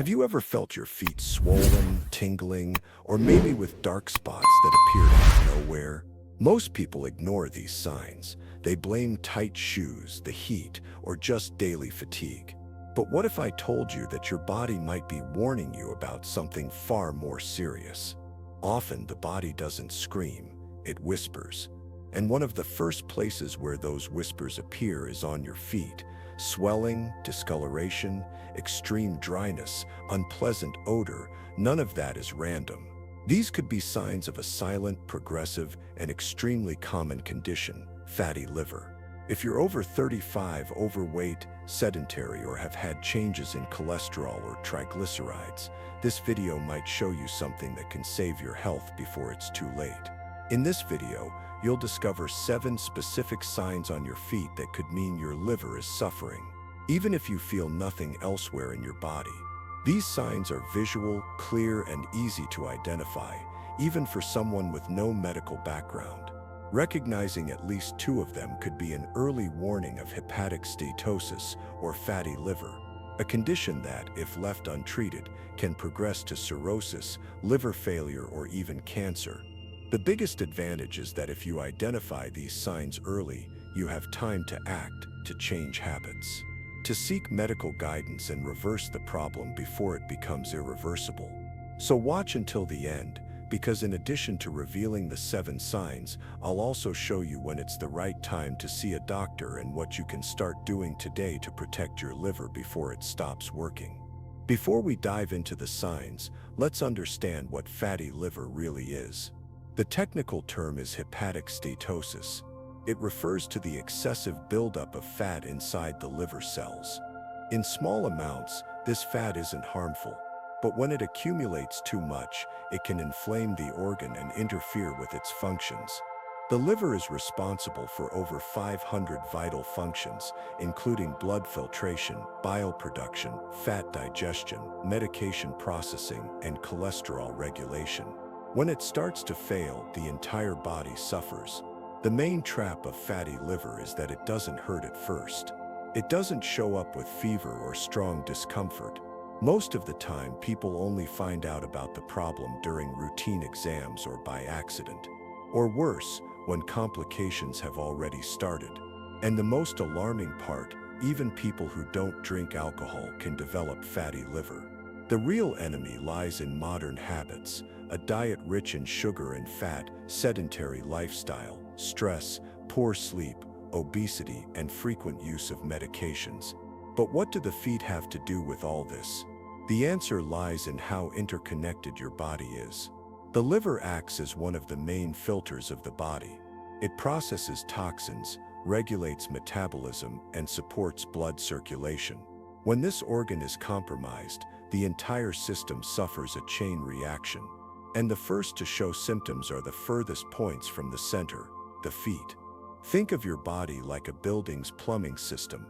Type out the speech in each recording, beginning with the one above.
Have you ever felt your feet swollen, tingling, or maybe with dark spots that appeared out of nowhere? Most people ignore these signs. They blame tight shoes, the heat, or just daily fatigue. But what if I told you that your body might be warning you about something far more serious? Often the body doesn't scream, it whispers. And one of the first places where those whispers appear is on your feet. Swelling, discoloration, extreme dryness, unpleasant odor, none of that is random. These could be signs of a silent, progressive, and extremely common condition, fatty liver. If you're over 35, overweight, sedentary, or have had changes in cholesterol or triglycerides, this video might show you something that can save your health before it's too late. In this video, you'll discover 7 specific signs on your feet that could mean your liver is suffering, even if you feel nothing elsewhere in your body. These signs are visual, clear, and easy to identify, even for someone with no medical background. Recognizing at least 2 of them could be an early warning of hepatic steatosis or fatty liver, a condition that, if left untreated, can progress to cirrhosis, liver failure, or even cancer. The biggest advantage is that if you identify these signs early, you have time to act, to change habits, to seek medical guidance and reverse the problem before it becomes irreversible. So watch until the end, because in addition to revealing the 7 signs, I'll also show you when it's the right time to see a doctor and what you can start doing today to protect your liver before it stops working. Before we dive into the signs, let's understand what fatty liver really is. The technical term is hepatic steatosis. It refers to the excessive buildup of fat inside the liver cells. In small amounts, this fat isn't harmful, but when it accumulates too much, it can inflame the organ and interfere with its functions. The liver is responsible for over 500 vital functions, including blood filtration, bile production, fat digestion, medication processing, and cholesterol regulation. When it starts to fail, the entire body suffers. The main trap of fatty liver is that it doesn't hurt at first. It doesn't show up with fever or strong discomfort. Most of the time, people only find out about the problem during routine exams or by accident. Or worse, when complications have already started. And the most alarming part, even people who don't drink alcohol can develop fatty liver. The real enemy lies in modern habits, a diet rich in sugar and fat, sedentary lifestyle, stress, poor sleep, obesity, and frequent use of medications. But what do the feet have to do with all this? The answer lies in how interconnected your body is. The liver acts as one of the main filters of the body. It processes toxins, regulates metabolism, and supports blood circulation. When this organ is compromised, the entire system suffers a chain reaction. And the first to show symptoms are the furthest points from the center, the feet. Think of your body like a building's plumbing system.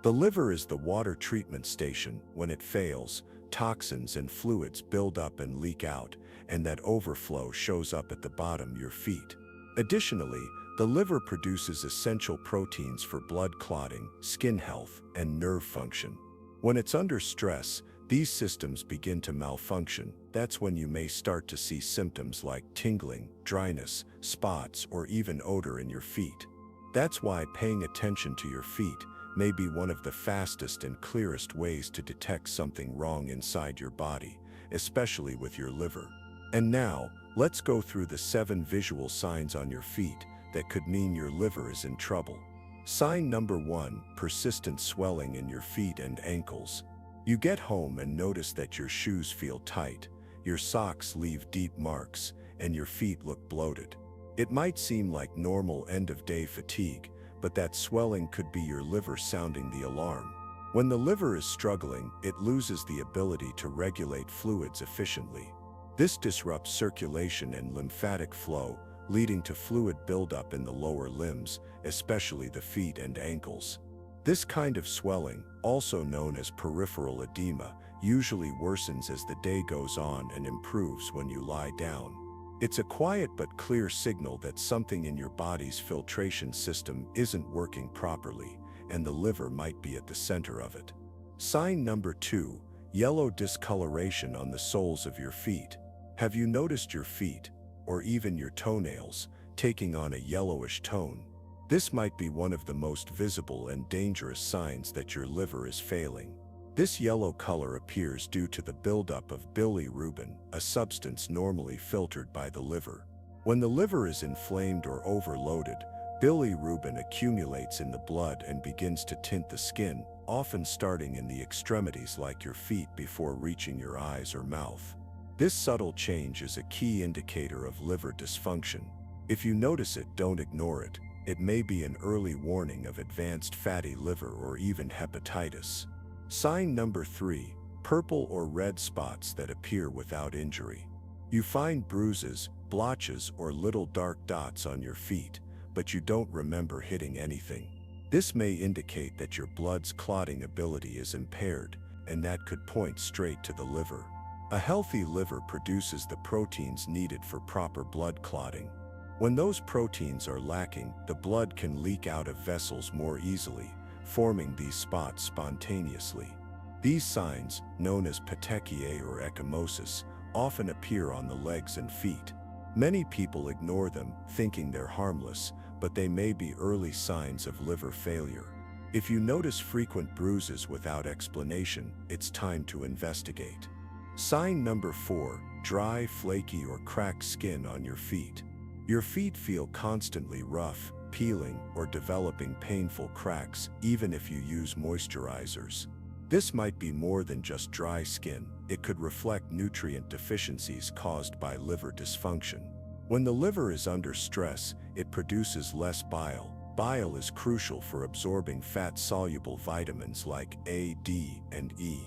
The liver is the water treatment station. When it fails, toxins and fluids build up and leak out, and that overflow shows up at the bottom, your feet. Additionally, the liver produces essential proteins for blood clotting, skin health, and nerve function. When it's under stress, these systems begin to malfunction. That's when you may start to see symptoms like tingling, dryness, spots, or even odor in your feet. That's why paying attention to your feet may be one of the fastest and clearest ways to detect something wrong inside your body, especially with your liver. And now, let's go through the 7 visual signs on your feet that could mean your liver is in trouble. Sign number 1, persistent swelling in your feet and ankles. You get home and notice that your shoes feel tight, your socks leave deep marks, and your feet look bloated. It might seem like normal end-of-day fatigue, but that swelling could be your liver sounding the alarm. When the liver is struggling, it loses the ability to regulate fluids efficiently. This disrupts circulation and lymphatic flow, leading to fluid buildup in the lower limbs, especially the feet and ankles. This kind of swelling, also known as peripheral edema, usually worsens as the day goes on and improves when you lie down. It's a quiet but clear signal that something in your body's filtration system isn't working properly, and the liver might be at the center of it. Sign number 2, Yellow discoloration on the soles of your feet. Have you noticed your feet, or even your toenails, taking on a yellowish tone? This might be one of the most visible and dangerous signs that your liver is failing. This yellow color appears due to the buildup of bilirubin, a substance normally filtered by the liver. When the liver is inflamed or overloaded, bilirubin accumulates in the blood and begins to tint the skin, often starting in the extremities like your feet before reaching your eyes or mouth. This subtle change is a key indicator of liver dysfunction. If you notice it, don't ignore it. It may be an early warning of advanced fatty liver or even hepatitis. Sign number 3, purple or red spots that appear without injury. You find bruises, blotches, or little dark dots on your feet, but you don't remember hitting anything. This may indicate that your blood's clotting ability is impaired, and that could point straight to the liver. A healthy liver produces the proteins needed for proper blood clotting. When those proteins are lacking, the blood can leak out of vessels more easily, forming these spots spontaneously. These signs, known as petechiae or ecchymosis, often appear on the legs and feet. Many people ignore them, thinking they're harmless, but they may be early signs of liver failure. If you notice frequent bruises without explanation, it's time to investigate. Sign number 4, dry, flaky, or cracked skin on your feet. Your feet feel constantly rough, peeling, or developing painful cracks, even if you use moisturizers. This might be more than just dry skin. It could reflect nutrient deficiencies caused by liver dysfunction. When the liver is under stress, it produces less bile. Bile is crucial for absorbing fat-soluble vitamins like A, D, and E.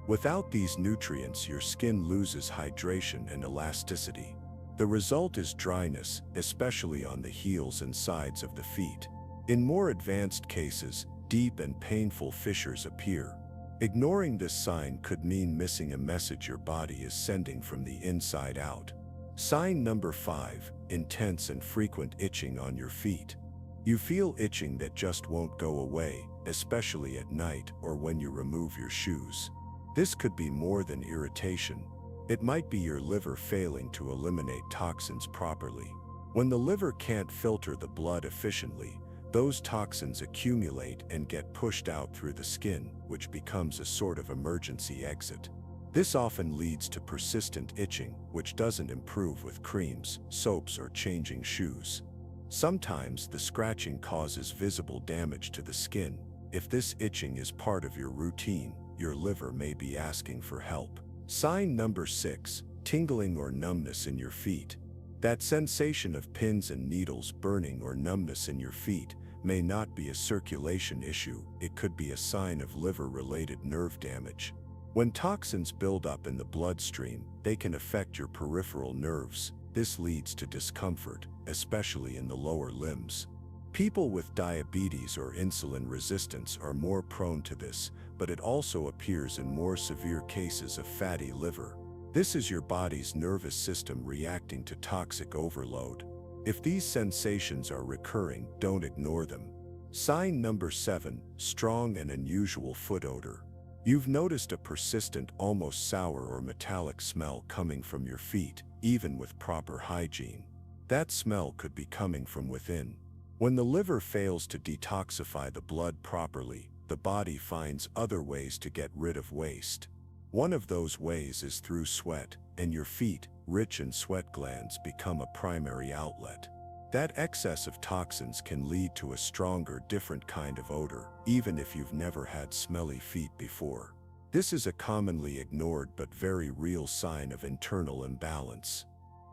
Without these nutrients, your skin loses hydration and elasticity. The result is dryness, especially on the heels and sides of the feet. In more advanced cases, deep and painful fissures appear. Ignoring this sign could mean missing a message your body is sending from the inside out. Sign number 5, intense and frequent itching on your feet. You feel itching that just won't go away, especially at night or when you remove your shoes. This could be more than irritation. It might be your liver failing to eliminate toxins properly. When the liver can't filter the blood efficiently, those toxins accumulate and get pushed out through the skin, which becomes a sort of emergency exit. This often leads to persistent itching, which doesn't improve with creams, soaps, or changing shoes. Sometimes the scratching causes visible damage to the skin. If this itching is part of your routine, your liver may be asking for help. Sign number 6, tingling or numbness in your feet. That sensation of pins and needles burning or numbness in your feet may not be a circulation issue. It could be a sign of liver-related nerve damage. When toxins build up in the bloodstream, they can affect your peripheral nerves. This leads to discomfort, especially in the lower limbs. People with diabetes or insulin resistance are more prone to this, but it also appears in more severe cases of fatty liver. This is your body's nervous system reacting to toxic overload. If these sensations are recurring, don't ignore them. Sign number 7, strong and unusual foot odor. You've noticed a persistent, almost sour or metallic smell coming from your feet, even with proper hygiene. That smell could be coming from within. When the liver fails to detoxify the blood properly, the body finds other ways to get rid of waste. One of those ways is through sweat, and your feet, rich in sweat glands, become a primary outlet. That excess of toxins can lead to a stronger, different kind of odor, even if you've never had smelly feet before. This is a commonly ignored but very real sign of internal imbalance.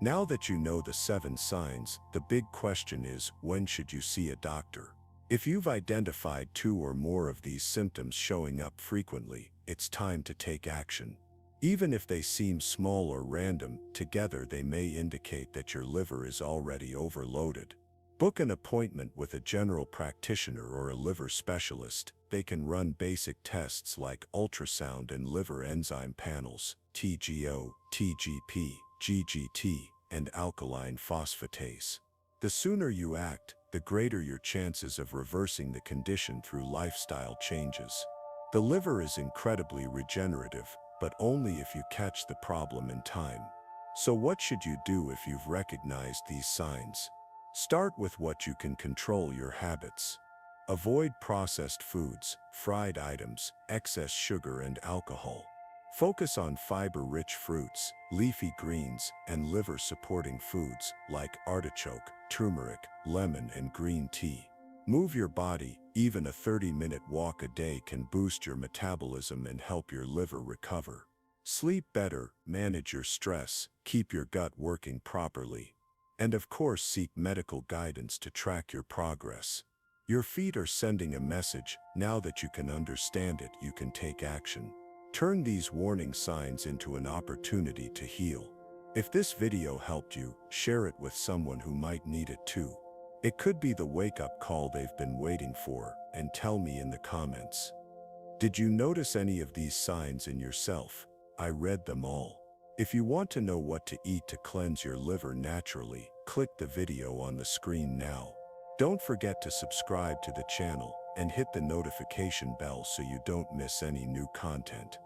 Now that you know the 7 signs, the big question is, when should you see a doctor? If you've identified 2 or more of these symptoms showing up frequently, it's time to take action. Even if they seem small or random, together they may indicate that your liver is already overloaded. Book an appointment with a general practitioner or a liver specialist. They can run basic tests like ultrasound and liver enzyme panels, TGO, TGP, GGT, and alkaline phosphatase. The sooner you act, the greater your chances of reversing the condition through lifestyle changes. The liver is incredibly regenerative. but only if you catch the problem in time. So what should you do if you've recognized these signs? Start with what you can control: your habits. Avoid processed foods, fried items, excess sugar and alcohol. Focus on fiber-rich fruits, leafy greens, and liver-supporting foods like artichoke, turmeric, lemon, and green tea. Move your body. Even a 30-minute walk a day can boost your metabolism and help your liver recover. Sleep better, manage your stress, keep your gut working properly. And of course, seek medical guidance to track your progress. Your feet are sending a message. Now that you can understand it, you can take action. Turn these warning signs into an opportunity to heal. If this video helped you, share it with someone who might need it too. It could be the wake-up call they've been waiting for, and tell me in the comments. Did you notice any of these signs in yourself? I read them all. If you want to know what to eat to cleanse your liver naturally, click the video on the screen now. Don't forget to subscribe to the channel and hit the notification bell so you don't miss any new content.